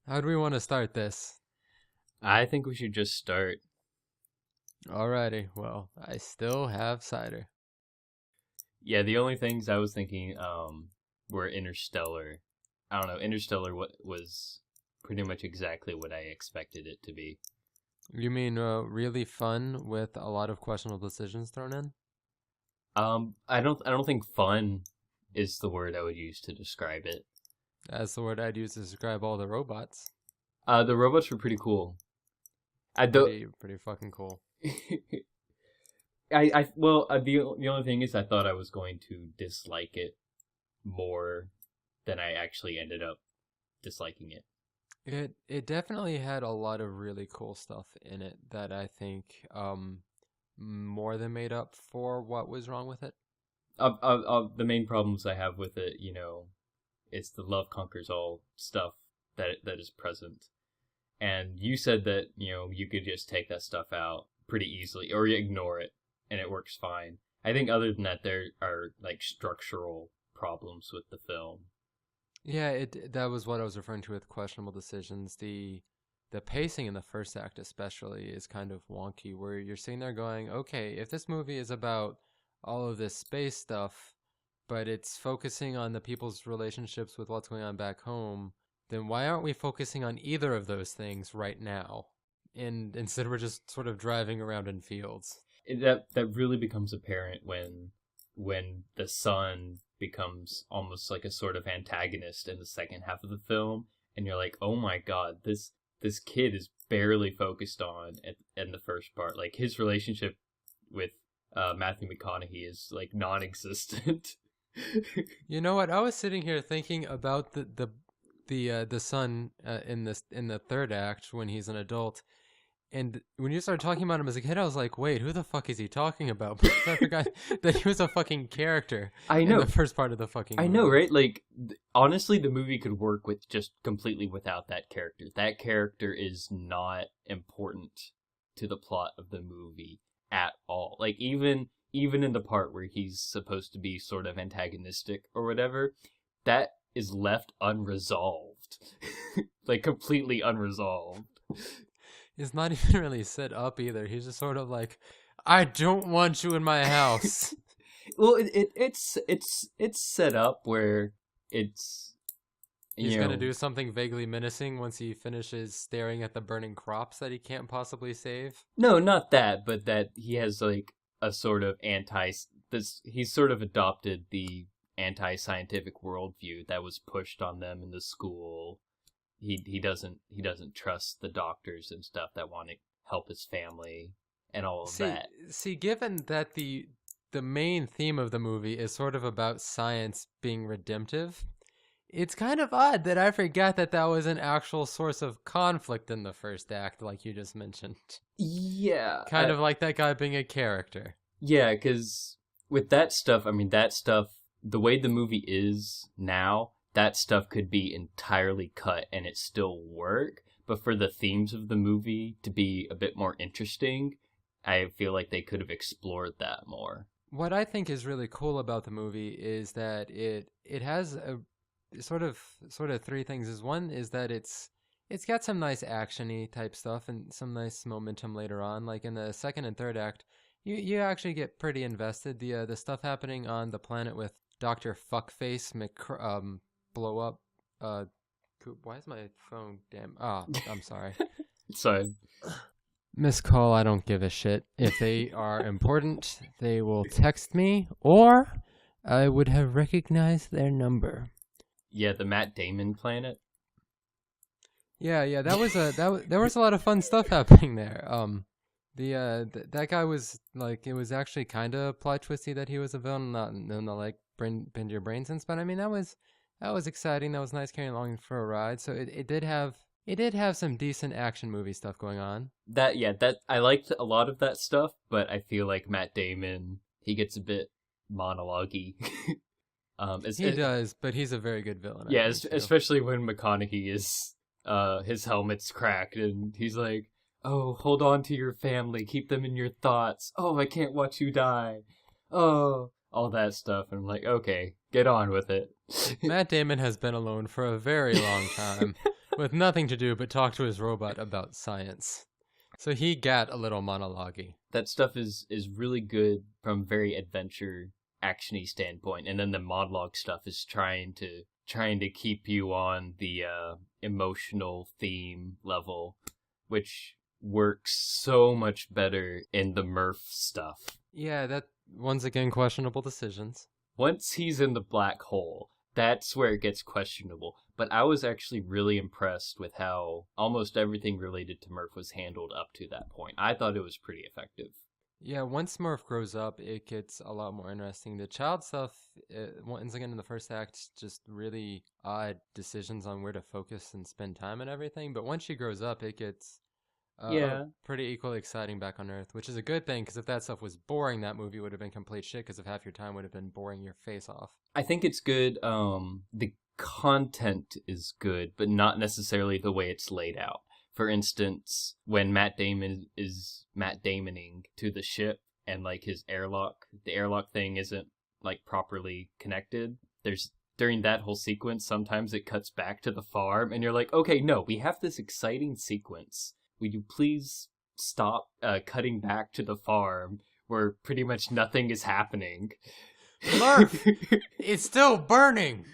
How do we want to start this? I think we should just start. Alrighty, well, I still have cider. Yeah, the only things I was thinking were Interstellar. I don't know, Interstellar was pretty much exactly what I expected it to be. You mean really fun with a lot of questionable decisions thrown in? I don't think fun is the word I would use to describe it. That's the word I'd use to describe all the robots. The robots were pretty cool. I don't. Pretty fucking cool. The only thing is I thought I was going to dislike it more than I actually ended up disliking it. It definitely had a lot of really cool stuff in it that I think more than made up for what was wrong with it. Of the main problems I have with it, it's the love conquers all stuff that is present. And you said that, you could just take that stuff out pretty easily or you ignore it and it works fine. I think other than that there are like structural problems with the film. Yeah, it that was what I was referring to with questionable decisions. The pacing in the first act especially is kind of wonky where you're sitting there going, "Okay, if this movie is about all of this space stuff, but it's focusing on the people's relationships with what's going on back home, then why aren't we focusing on either of those things right now? And instead we're just sort of driving around in fields." That really becomes apparent when the son becomes almost like a sort of antagonist in the second half of the film, and you're like, oh my god, this kid is barely focused on in the first part. Like his relationship with Matthew McConaughey is like non-existent. You know what? I was sitting here thinking about the son in the third act when he's an adult, and when you started talking about him as a kid, I was like, wait, who the fuck is he talking about? Because I forgot that he was a fucking character I in know. the first part of the fucking I know, movie. right? Like, honestly, the movie could work with just completely without that character. That character is not important to the plot of the movie at all. Like, even in the part where he's supposed to be sort of antagonistic or whatever, that is left unresolved. Like, completely unresolved. He's not even really set up either. He's just sort of like, I don't want you in my house. Well, it's set up where it's He's you gonna know do something vaguely menacing once he finishes staring at the burning crops that he can't possibly save. no, not that, but that he has like a sort of he's sort of adopted the anti-scientific worldview that was pushed on them in the school. He doesn't trust the doctors and stuff that want to help his family and all of See, that. given that the main theme of the movie is sort of about science being redemptive, it's kind of odd that I forgot that that was an actual source of conflict in the first act, like you just mentioned. Yeah, Kind of like that guy being a character. yeah, because with that stuff, I mean, that stuff, the way the movie is now, that stuff could be entirely cut and it still work. But for the themes of the movie to be a bit more interesting, I feel like they could have explored that more. What I think is really cool about the movie is that it has a sort of three things. Is one is that it's got some nice actiony type stuff and some nice momentum later on. Like in the second and third act, you actually get pretty invested. The stuff happening on the planet with Doctor Fuckface blow up. Why is my phone? Damn. Ah, I'm sorry. So, Miss Call, I don't give a shit. If they are important, they will text me, or I would have recognized their number. yeah, the Matt Damon planet. Yeah, that was there was a lot of fun stuff happening there. That guy was like, it was actually kind of plot twisty that he was a villain, not in the like bend your brain sense, but I mean that was exciting. That was nice carrying along for a ride. So it did have some decent action movie stuff going on. That I liked a lot of that stuff, but I feel like Matt Damon, he gets a bit monologue-y. He does, but he's a very good villain, I Yeah, think, too. especially when McConaughey is his helmet's cracked and he's like, "Oh, hold on to your family, keep them in your thoughts. Oh, I can't watch you die. Oh, all that stuff." And I'm like, "Okay, get on with it." Matt Damon has been alone for a very long time. with nothing to do but talk to his robot about science. So he got a little monologue. That stuff is really good from very adventure actiony standpoint, and then the monologue stuff is trying to keep you on the emotional theme level, which works so much better in the Murph stuff. Yeah, that once again questionable decisions. Once he's in the black hole, that's where it gets questionable. But I was actually really impressed with how almost everything related to Murph was handled up to that point. I thought it was pretty effective. Yeah, once Murph grows up, it gets a lot more interesting. The child stuff, once again in the first act, just really odd decisions on where to focus and spend time and everything. But once she grows up, it gets pretty equally exciting back on Earth, which is a good thing, because if that stuff was boring, that movie would have been complete shit, because if half your time would have been boring your face off. I think it's good. The content is good, but not necessarily the way it's laid out. For instance, when Matt Damon is Matt Damoning to the ship, and like the airlock thing isn't like properly connected. During that whole sequence, sometimes it cuts back to the farm, and you're like, okay, no, we have this exciting sequence. Would you please stop cutting back to the farm where pretty much nothing is happening? Murph, it's still burning.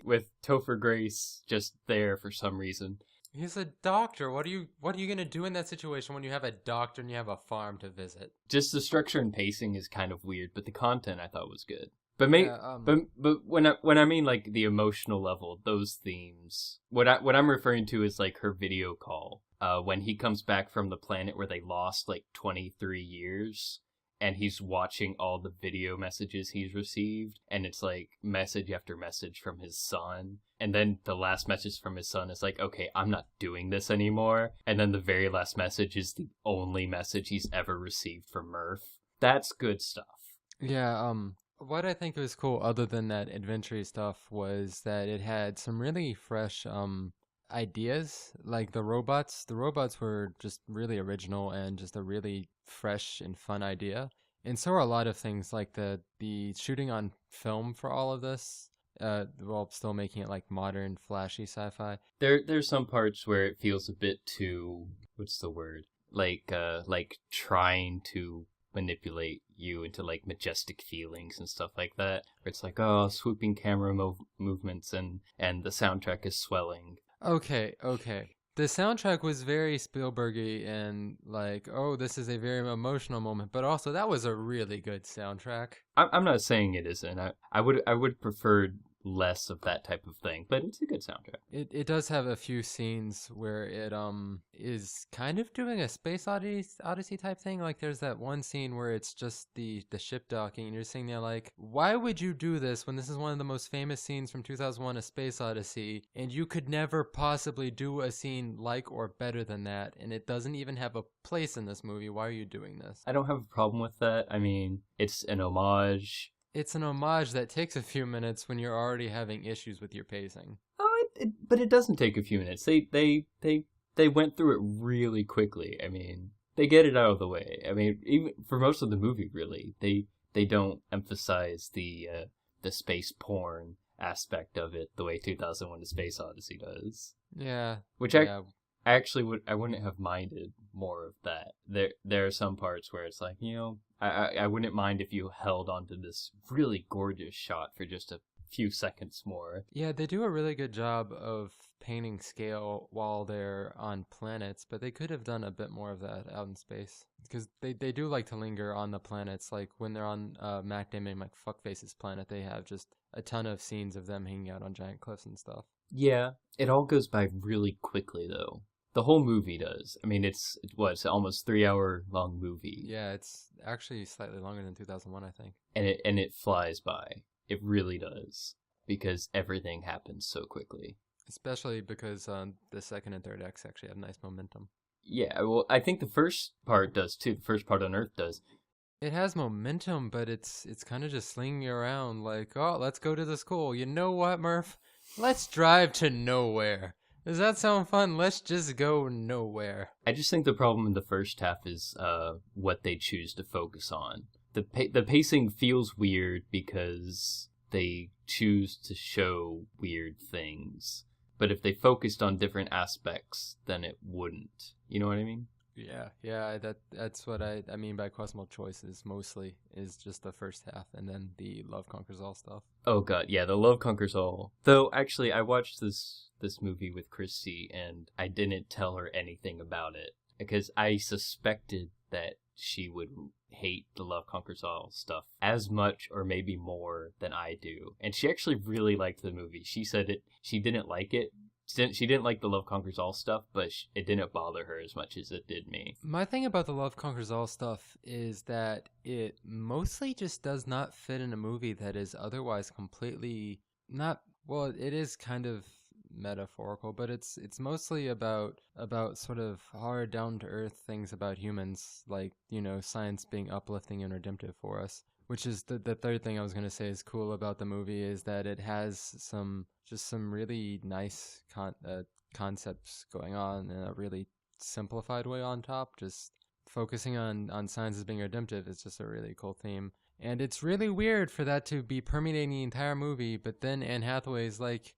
With Topher Grace just there for some reason. He's a doctor. What are you gonna do in that situation when you have a doctor and you have a farm to visit? Just the structure and pacing is kind of weird, but the content I thought was good. But but when I mean like the emotional level, those themes, what I'm referring to is like her video call. When he comes back from the planet where they lost like 23 years. And he's watching all the video messages he's received, and it's like message after message from his son. And then the last message from his son is like, okay, I'm not doing this anymore. And then the very last message is the only message he's ever received from Murph. That's good stuff. Yeah, what I think was cool, other than that adventure stuff, was that it had some really fresh ideas. Like the robots were just really original and just a really fresh and fun idea. And so are a lot of things, like the shooting on film for all of this, while still making it like modern, flashy sci-fi. There's some parts where it feels a bit too, what's the word? Like trying to manipulate you into like majestic feelings and stuff like that. Where it's like, oh, swooping camera movements and the soundtrack is swelling. Okay. The soundtrack was very Spielbergy and like, oh, this is a very emotional moment, but also that was a really good soundtrack. I'm not saying it isn't. I would prefer less of that type of thing, but it's a good soundtrack. It does have a few scenes where it is kind of doing a space odyssey type thing. Like there's that one scene where it's just the ship docking, and you're sitting there like, why would you do this when this is one of the most famous scenes from 2001: A Space Odyssey, and you could never possibly do a scene like or better than that, and it doesn't even have a place in this movie. Why are you doing this? I don't have a problem with that. I mean, it's an homage. It's an homage that takes a few minutes when you're already having issues with your pacing. Oh, but it doesn't take a few minutes. They went through it really quickly. I mean, they get it out of the way. I mean, even for most of the movie, really, they don't emphasize the space porn aspect of it the way 2001: A Space Odyssey does. Yeah. Which I actually wouldn't have minded more of that. There are some parts where it's like, you know, I wouldn't mind if you held onto this really gorgeous shot for just a few seconds more. Yeah, they do a really good job of painting scale while they're on planets, but they could have done a bit more of that out in space. Because they do like to linger on the planets. Like when they're on Matt Damon, like Fuckface's planet, they have just a ton of scenes of them hanging out on giant cliffs and stuff. Yeah, it all goes by really quickly though. The whole movie does. I mean, it's almost 3-hour long movie. Yeah, it's actually slightly longer than 2001, I think. And it flies by. It really does, because everything happens so quickly. Especially because the second and third acts actually have nice momentum. Yeah, well, I think the first part does too. The first part on Earth does. It has momentum, but it's kind of just slinging you around like, oh, let's go to the school. You know what, Murph? Let's drive to nowhere. Does that sound fun? Let's just go nowhere. I just think the problem in the first half is what they choose to focus on. The pacing feels weird because they choose to show weird things. But if they focused on different aspects, then it wouldn't. You know what I mean? Yeah. That's what I mean by questionable choices. Mostly is just the first half, and then the love conquers all stuff. Oh god, yeah, the love conquers all. Though actually, I watched this movie with Christy, and I didn't tell her anything about it because I suspected that she would hate the love conquers all stuff as much or maybe more than I do. And she actually really liked the movie. She said she didn't like it. She didn't like the love conquers all stuff, but it didn't bother her as much as it did me. My thing about the love conquers all stuff is that it mostly just does not fit in a movie that is otherwise completely not, well, it is kind of metaphorical, but it's mostly about sort of hard down to earth things about humans, like, you know, science being uplifting and redemptive for us. Which is the third thing I was going to say is cool about the movie is that it has some really nice concepts going on in a really simplified way on top. Just focusing on science as being redemptive is just a really cool theme. And it's really weird for that to be permeating the entire movie, but then Anne Hathaway's like,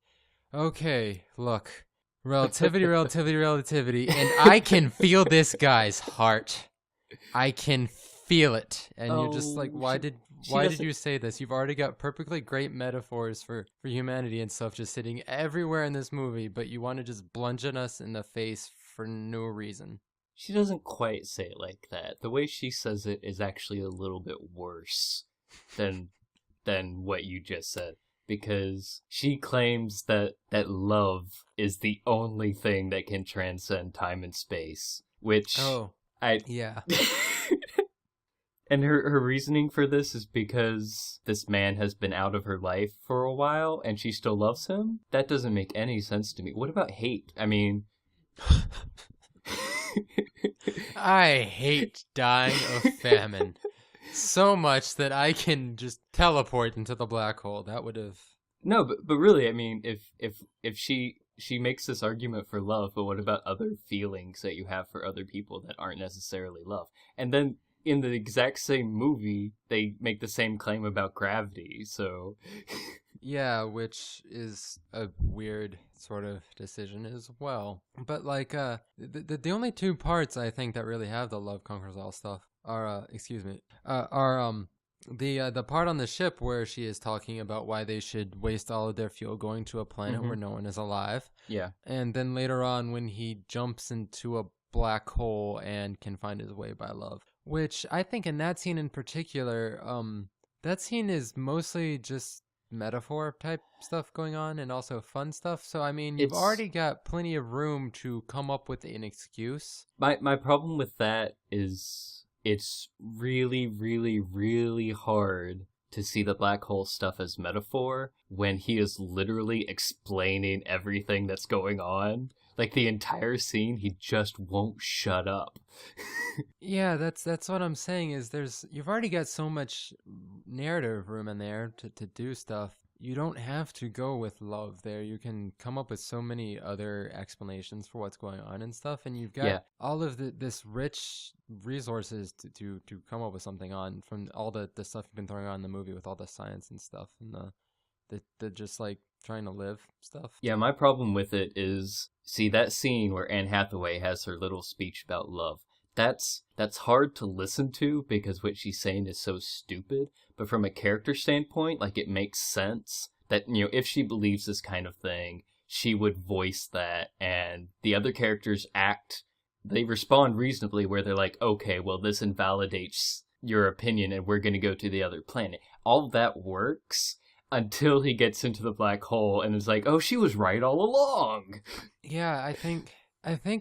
okay, look, relativity, and I can feel this guy's heart. I can feel it. And you're just like, why did you say this? You've already got perfectly great metaphors for humanity and stuff just sitting everywhere in this movie, but you want to just bludgeon us in the face for no reason. She doesn't quite say it like that. The way she says it is actually a little bit worse than what you just said. Because she claims that love is the only thing that can transcend time and space. Which yeah. And her reasoning for this is because this man has been out of her life for a while and she still loves him? That doesn't make any sense to me. What about hate? I mean... I hate dying of famine so much that I can just teleport into the black hole. That would have... No, but really, I mean, if she makes this argument for love, but what about other feelings that you have for other people that aren't necessarily love? And then in the exact same movie, they make the same claim about gravity, so... Yeah, which is a weird sort of decision as well. But like, the only two parts I think that really have the love conquers all stuff are, the part on the ship where she is talking about why they should waste all of their fuel going to a planet where no one is alive. Yeah. And then later on when he jumps into a black hole and can find his way by love. Which I think in that scene in particular, that scene is mostly just metaphor type stuff going on and also fun stuff. So I mean, you've already got plenty of room to come up with an excuse. My problem with that is it's really, really, really hard to see the black hole stuff as metaphor when he is literally explaining everything that's going on. Like the entire scene, he just won't shut up. Yeah, that's what I'm saying is you've already got so much narrative room in there to do stuff. You don't have to go with love there. You can come up with so many other explanations for what's going on and stuff, and you've got all of this rich resources to come up with something on from all the stuff you've been throwing on in the movie with all the science and stuff and the just like trying to live stuff. Yeah, my problem with it is, see, that scene where Anne Hathaway has her little speech about love, that's hard to listen to because what she's saying is so stupid, but from a character standpoint, like, it makes sense that, you know, if she believes this kind of thing, she would voice that, and the other characters they respond reasonably where they're like, okay, well, this invalidates your opinion and we're going to go to the other planet. All that works until he gets into the black hole and is like, oh, she was right all along. Yeah, I think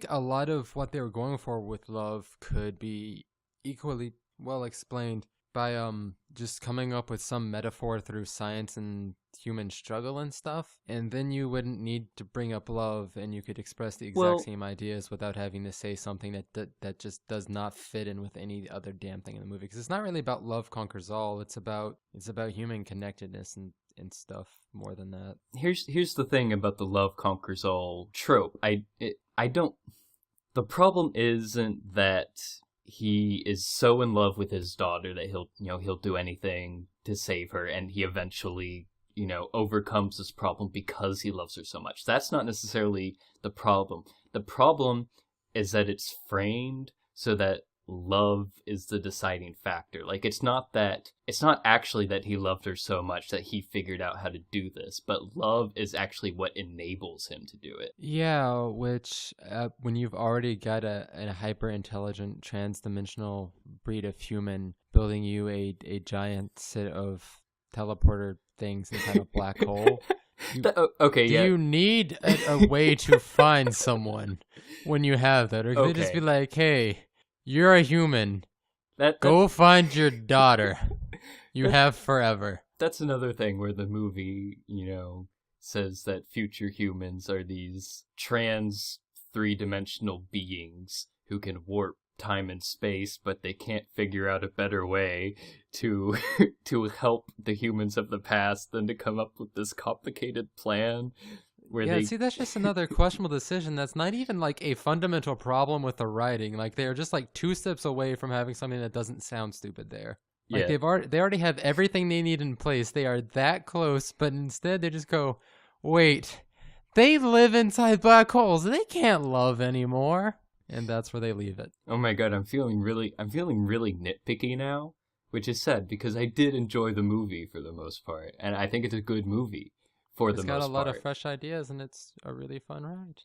a lot of what they were going for with love could be equally well explained by just coming up with some metaphor through science and human struggle and stuff, and then you wouldn't need to bring up love and you could express the exact same ideas without having to say something that just does not fit in with any other damn thing in the movie, because it's not really about love conquers all. It's about human connectedness and stuff more than that. Here's the thing about the love conquers all trope. The problem isn't that he is so in love with his daughter that he'll do anything to save her, and he eventually overcomes this problem because he loves her so much. That's not necessarily the problem. The problem is that it's framed so that love is the deciding factor. Like, it's not actually that he loved her so much that he figured out how to do this, but love is actually what enables him to do it. Yeah, which when you've already got a hyper intelligent trans-dimensional breed of human building you a giant set of teleporter things inside a black hole, Okay, yeah. do you need a way to find someone when you have that? Or can they just be like, hey, you're a human. Go find your daughter. You have forever. That's another thing where the movie, says that future humans are these trans three-dimensional beings who can warp time and space, but they can't figure out a better way to to help the humans of the past than to come up with this complicated plan. See, that's just another questionable decision. That's not even like a fundamental problem with the writing. Like, they're just like 2 steps away from having something that doesn't sound stupid there. Like, they already have everything they need in place. They are that close, but instead they just go, wait, they live inside black holes. They can't love anymore. And that's where they leave it. Oh my god, I'm feeling really nitpicky now, which is sad because I did enjoy the movie for the most part, and I think it's a good movie. It's got a lot of fresh ideas, and it's a really fun ride.